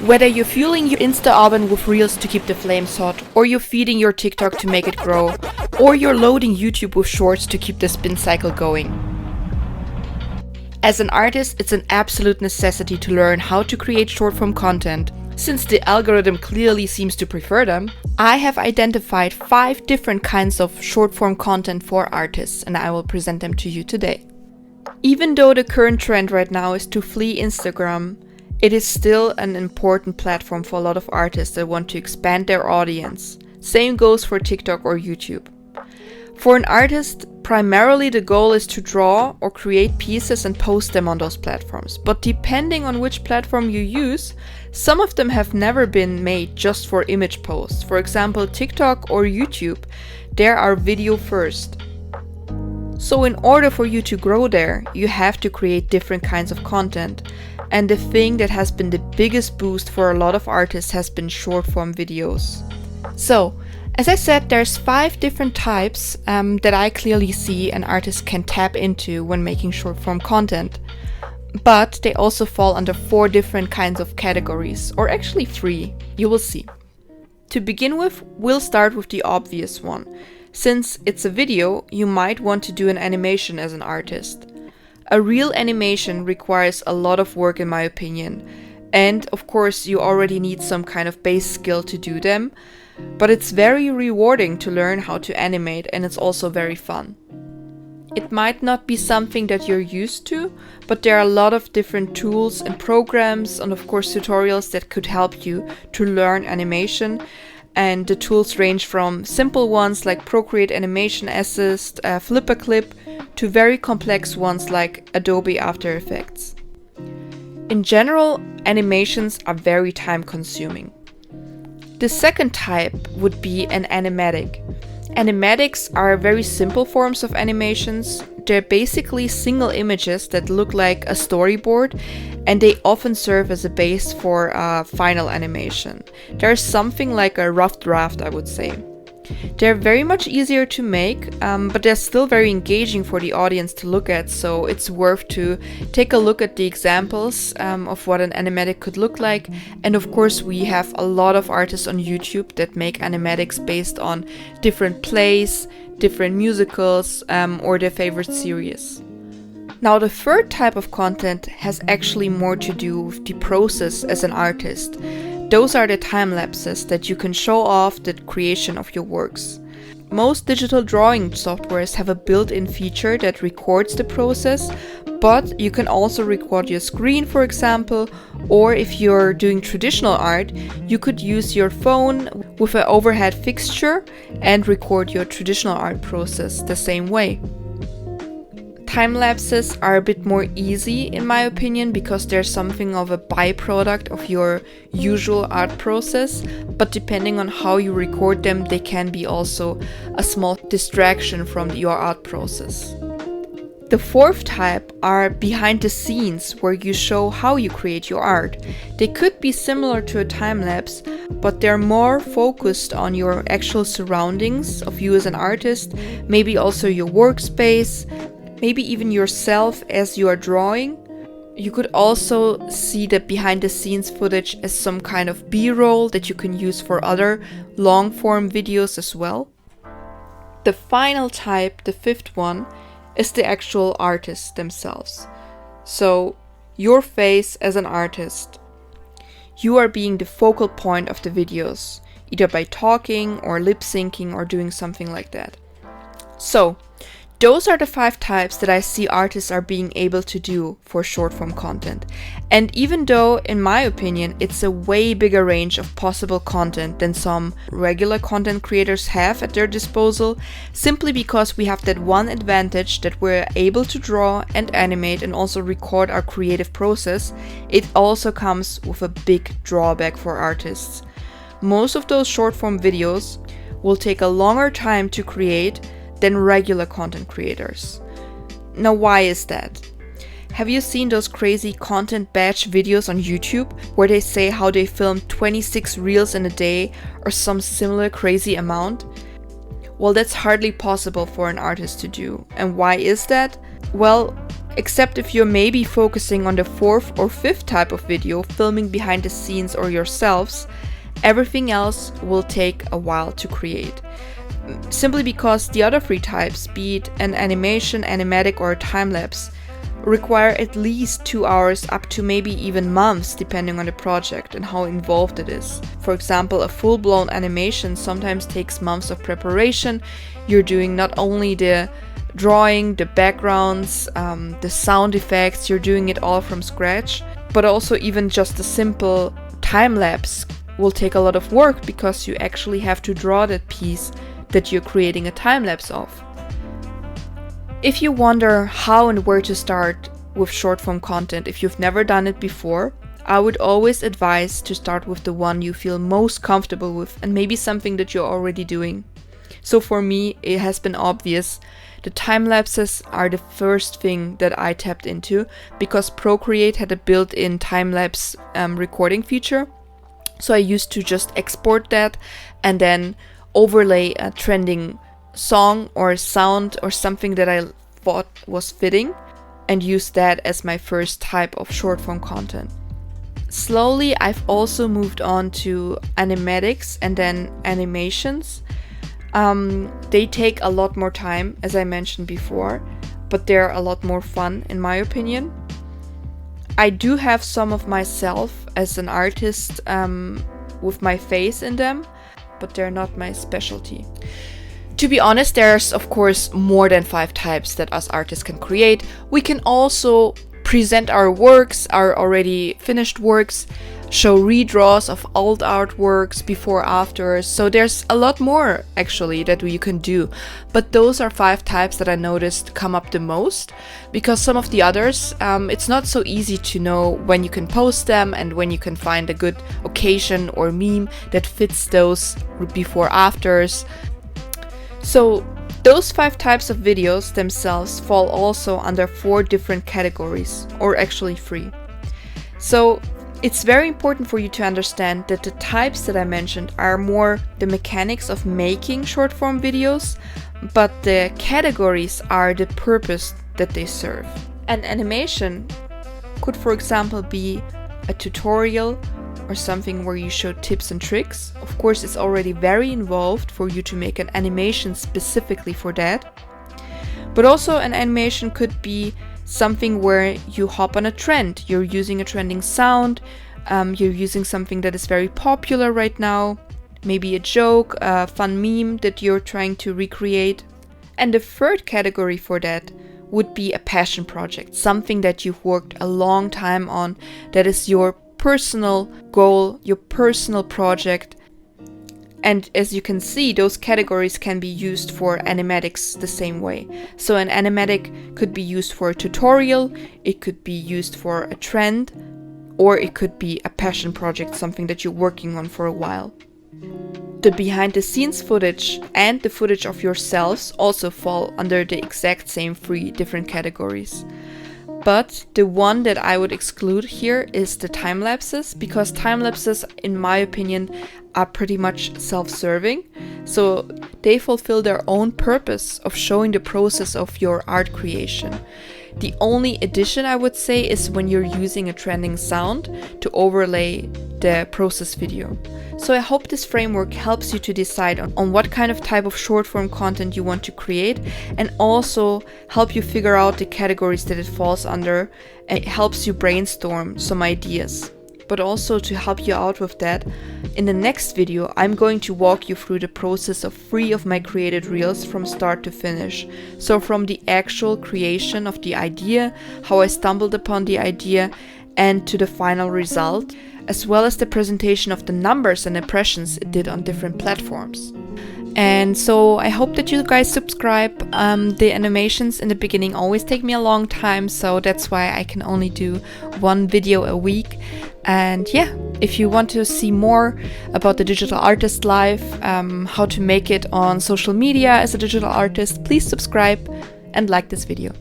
Whether you're fueling your Insta oven with Reels to keep the flames hot, or you're feeding your TikTok to make it grow, or you're loading YouTube with shorts to keep the spin cycle going. As an artist, it's an absolute necessity to learn how to create short-form content. Since the algorithm clearly seems to prefer them, I have identified 5 different kinds of short-form content for artists, and I will present them to you today. Even though the current trend right now is to flee Instagram, it is still an important platform for a lot of artists that want to expand their audience. Same goes for TikTok or YouTube. For an artist, primarily the goal is to draw or create pieces and post them on those platforms. But depending on which platform you use, some of them have never been made just for image posts. For example, TikTok or YouTube, there are video first. So in order for you to grow there, you have to create different kinds of content. And the thing that has been the biggest boost for a lot of artists has been short form videos. So, as I said, there's 5 different types that I clearly see an artist can tap into when making short form content. But they also fall under 4 different kinds of categories, or actually 3, you will see. To begin with, we'll start with the obvious one. Since it's a video, you might want to do an animation as an artist. A real animation requires a lot of work in my opinion, and of course you already need some kind of base skill to do them, but it's very rewarding to learn how to animate, and it's also very fun. It might not be something that you're used to, but there are a lot of different tools and programs and of course tutorials that could help you to learn animation. And the tools range from simple ones like Procreate Animation Assist, Flipperclip, to very complex ones like Adobe After Effects. In general, animations are very time consuming. The second type would be an animatic. Animatics are very simple forms of animations. They're basically single images that look like a storyboard, and they often serve as a base for a final animation. They're something like a rough draft, I would say. They're very much easier to make, but they're still very engaging for the audience to look at, so it's worth to take a look at the examples of what an animatic could look like. And of course we have a lot of artists on YouTube that make animatics based on different plays, different musicals, or their favorite series. Now the third type of content has actually more to do with the process as an artist. Those are the time lapses that you can show off the creation of your works. Most digital drawing softwares have a built-in feature that records the process, but you can also record your screen, for example, or if you're doing traditional art, you could use your phone with an overhead fixture and record your traditional art process the same way. Time lapses are a bit more easy in my opinion because they're something of a byproduct of your usual art process, but depending on how you record them, they can be also a small distraction from your art process. The fourth type are behind the scenes, where you show how you create your art. They could be similar to a time lapse, but they're more focused on your actual surroundings of you as an artist, maybe also your workspace, maybe even yourself as you are drawing. You could also see the behind the scenes footage as some kind of B-roll that you can use for other long form videos as well. The final type, the fifth one, is the actual artists themselves. So your face as an artist. You are being the focal point of the videos, either by talking or lip syncing or doing something like that. So those are the 5 types that I see artists are being able to do for short form content. And even though, in my opinion, it's a way bigger range of possible content than some regular content creators have at their disposal, simply because we have that one advantage that we're able to draw and animate and also record our creative process, it also comes with a big drawback for artists. Most of those short form videos will take a longer time to create than regular content creators. Now, why is that? Have you seen those crazy content batch videos on YouTube where they say how they film 26 reels in a day or some similar crazy amount? Well, that's hardly possible for an artist to do. And why is that? Well, Except if you're maybe focusing on the 4th or 5th type of video, filming behind the scenes or yourselves, everything else will take a while to create. Simply because the other 3 types, be it an animation, animatic, or a time-lapse, require at least 2 hours up to maybe even months depending on the project and how involved it is. For example, a full-blown animation sometimes takes months of preparation. You're doing not only the drawing, the backgrounds, the sound effects, you're doing it all from scratch, but also even just a simple time-lapse will take a lot of work because you actually have to draw that piece that you're creating a time-lapse of. If you wonder how and where to start with short-form content, if you've never done it before, I would always advise to start with the one you feel most comfortable with and maybe something that you're already doing. So for me, it has been obvious. The time-lapses are the first thing that I tapped into because Procreate had a built-in time-lapse recording feature. So I used to just export that and then overlay a trending song or sound or something that I thought was fitting and use that as my first type of short form content. Slowly I've also moved on to animatics and then animations. They take a lot more time, as I mentioned before, but they're a lot more fun in my opinion. I do have some of myself as an artist with my face in them, but they're not my specialty. To be honest, there's of course more than 5 types that us artists can create. We can also present our works, our already finished works, show redraws of old artworks, before, after. So there's a lot more actually that you can do. But those are 5 types that I noticed come up the most, because some of the others, it's not so easy to know when you can post them and when you can find a good occasion or meme that fits those before, afters. So those 5 types of videos themselves fall also under 4 different categories, or actually 3. So it's very important for you to understand that the types that I mentioned are more the mechanics of making short form videos, but the categories are the purpose that they serve. An animation could, for example, be a tutorial or something where you show tips and tricks. Of course, it's already very involved for you to make an animation specifically for that. But also an animation could be something where you hop on a trend. You're using a trending sound, you're using something that is very popular right now, maybe a joke, a fun meme that you're trying to recreate. And the third category for that would be a passion project, something that you've worked a long time on, that is your personal goal, your personal project. And as you can see, those categories can be used for animatics the same way. So an animatic could be used for a tutorial, it could be used for a trend, or it could be a passion project, something that you're working on for a while. The behind the scenes footage and the footage of yourselves also fall under the exact same 3 different categories. But the one that I would exclude here is the time lapses, because time lapses, in my opinion, are pretty much self-serving. So they fulfill their own purpose of showing the process of your art creation. The only addition I would say is when you're using a trending sound to overlay the process video. So I hope this framework helps you to decide on what kind of type of short form content you want to create, and also help you figure out the categories that it falls under, and it helps you brainstorm some ideas. But also to help you out with that, in the next video I'm going to walk you through the process of 3 of my created reels from start to finish. So from the actual creation of the idea, how I stumbled upon the idea, and to the final result, as well as the presentation of the numbers and impressions it did on different platforms. And so I hope that you guys subscribe. The animations in the beginning always take me a long time, so that's why I can only do 1 video a week. And yeah, if you want to see more about the digital artist life, how to make it on social media as a digital artist, please subscribe and like this video.